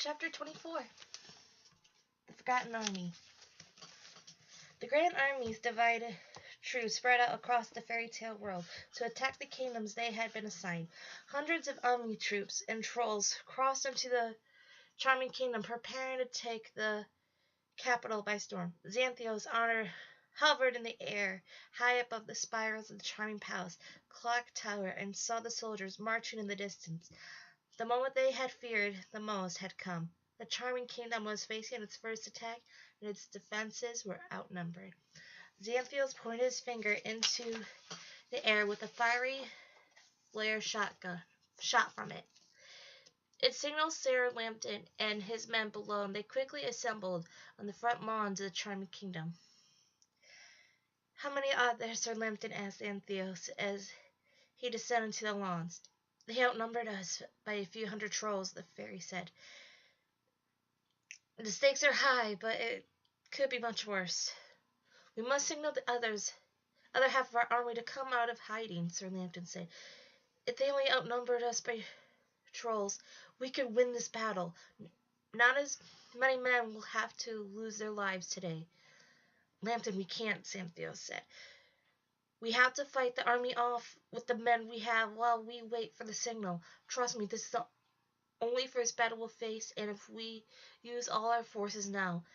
Chapter 24. The Forgotten Army. The grand armies divided troops spread out across the fairy tale world to attack the kingdoms they had been assigned. Hundreds of army troops and trolls crossed into the charming kingdom, preparing to take the capital by storm. Xanthio's honor hovered in the air, high above the spires of the charming palace clock tower, and saw the soldiers marching in the distance. The moment they had feared the most had come. The charming kingdom was facing its first attack, and its defenses were outnumbered. Xanthios pointed his finger into the air with a fiery flare shot from it. It signaled Sir Lambton and his men below, and they quickly assembled on the front lawns of the charming kingdom. "How many are there, Sir Lambton?" asked Xanthios as he descended to the lawns. "They outnumbered us by a few hundred trolls," the fairy said. "The stakes are high, but it could be much worse. We must signal the other half of our army to come out of hiding," Sir Lambton said. "If they only outnumbered us by trolls, we could win this battle. Not as many men will have to lose their lives today." "Lambton, we can't," Xanthios said. "We have to fight the army off with the men we have while we wait for the signal. Trust me, this is the only first battle we'll face, and if we use all our forces now,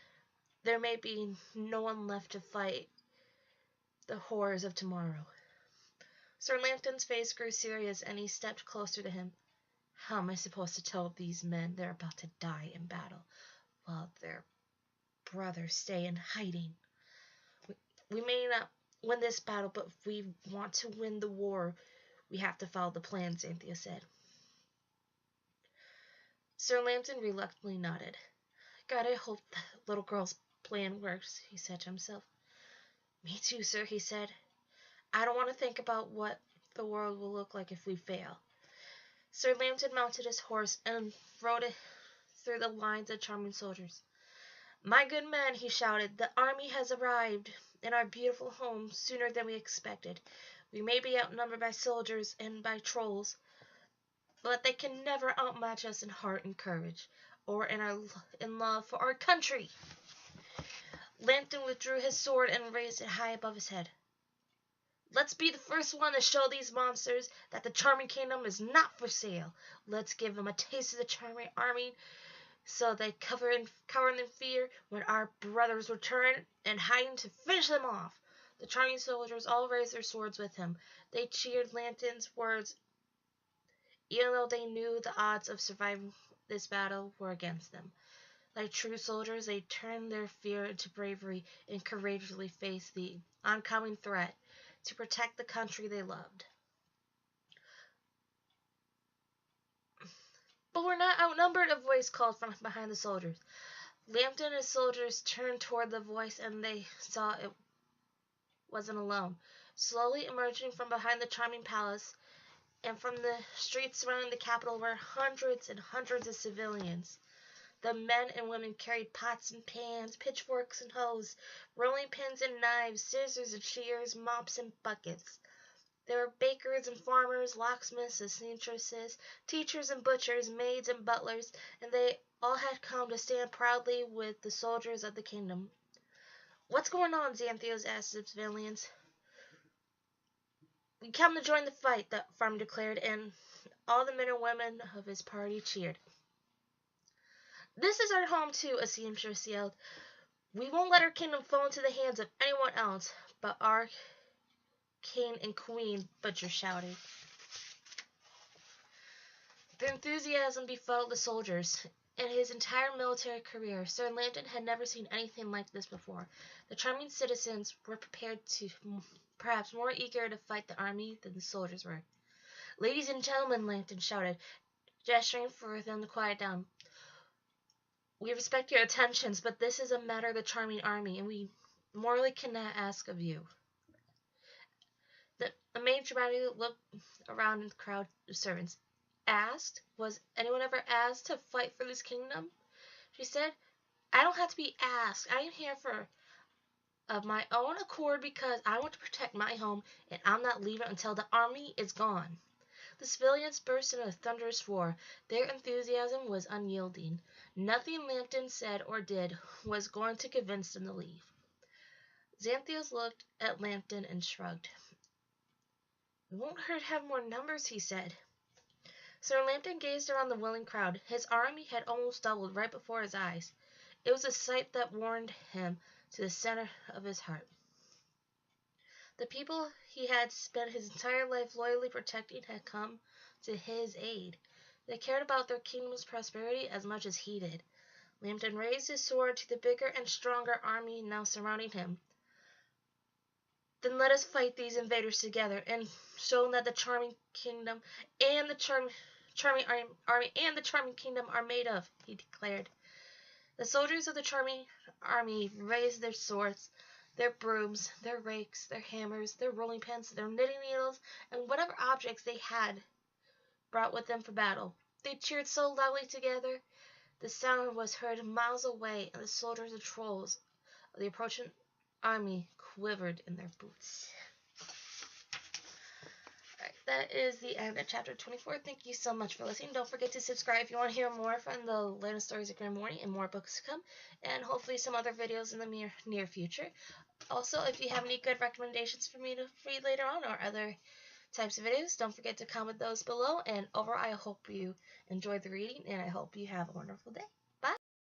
there may be no one left to fight the horrors of tomorrow." Sir Lambton's face grew serious, and he stepped closer to him. "How am I supposed to tell these men they're about to die in battle, while their brothers stay in hiding? We may not win this battle, but if we want to win the war, we have to follow the plan," Xanthia said. Sir Lambton reluctantly nodded. "God, I hope the little girl's plan works," he said to himself. "Me too, sir," he said. "I don't want to think about what the world will look like if we fail." Sir Lambton mounted his horse and rode it through the lines of charming soldiers. "My good men," he shouted, "the army has arrived in our beautiful home sooner than we expected. We may be outnumbered by soldiers and by trolls, but they can never outmatch us in heart and courage, or in love for our country." Lambton withdrew his sword and raised it high above his head. "Let's be the first one to show these monsters that the charming kingdom is not for sale. Let's give them a taste of the charming army, so they cower in fear when our brothers return, and hiding to finish them off." The charming soldiers all raised their swords with him. They cheered Lambton's words, even though they knew the odds of surviving this battle were against them. Like true soldiers, they turned their fear into bravery and courageously faced the oncoming threat to protect the country they loved. "But we're not outnumbered," a voice called from behind the soldiers. Lambton and his soldiers turned toward the voice, and they saw it wasn't alone. Slowly emerging from behind the charming palace and from the streets surrounding the capital were hundreds and hundreds of civilians. The men and women carried pots and pans, pitchforks and hoes, rolling pins and knives, scissors and shears, mops and buckets. There were bakers and farmers, locksmiths and seamstresses, teachers and butchers, maids and butlers, and they all had come to stand proudly with the soldiers of the kingdom. "What's going on?" Xanthios asked the civilians. "We come to join the fight," the farmer declared, and all the men and women of his party cheered. "This is our home too," a seamstress yelled. "We won't let our kingdom fall into the hands of anyone else but our king and queen," butcher shouted. Their enthusiasm befuddled the soldiers. In his entire military career, Sir Lambton had never seen anything like this before. The charming citizens were perhaps more eager to fight the army than the soldiers were. "Ladies and gentlemen," Lambton shouted, gesturing for them to quiet down, "we respect your attentions, but this is a matter of the charming army, and we morally cannot ask of you." The maid dramatically looked around in the crowd of servants. "Asked? Was anyone ever asked to fight for this kingdom?" she said. "I don't have to be asked. I am here of my own accord because I want to protect my home, and I'm not leaving until the army is gone." The civilians burst into a thunderous roar. Their enthusiasm was unyielding. Nothing Lambton said or did was going to convince them to leave. Xanthias looked at Lambton and shrugged. "It won't hurt to have more numbers," he said. Sir Lambton gazed around the willing crowd. His army had almost doubled right before his eyes. It was a sight that warmed him to the center of his heart. The people he had spent his entire life loyally protecting had come to his aid. They cared about their kingdom's prosperity as much as he did. Lambton raised his sword to the bigger and stronger army now surrounding him. "Then let us fight these invaders together, and show that the charming kingdom and the charming army and the charming kingdom are made of," he declared. The soldiers of the charming army raised their swords, their brooms, their rakes, their hammers, their rolling pins, their knitting needles, and whatever objects they had brought with them for battle. They cheered so loudly together, the sound was heard miles away, and the soldiers and trolls of the approaching army quivered in their boots. Alright, that is the end of chapter 24. Thank you so much for listening. Don't forget to subscribe if you want to hear more from the latest stories of Grimm and more books to come, and hopefully some other videos in the near future. Also, if you have any good recommendations for me to read later on or other types of videos, don't forget to comment those below. And overall, I hope you enjoyed the reading, and I hope you have a wonderful day.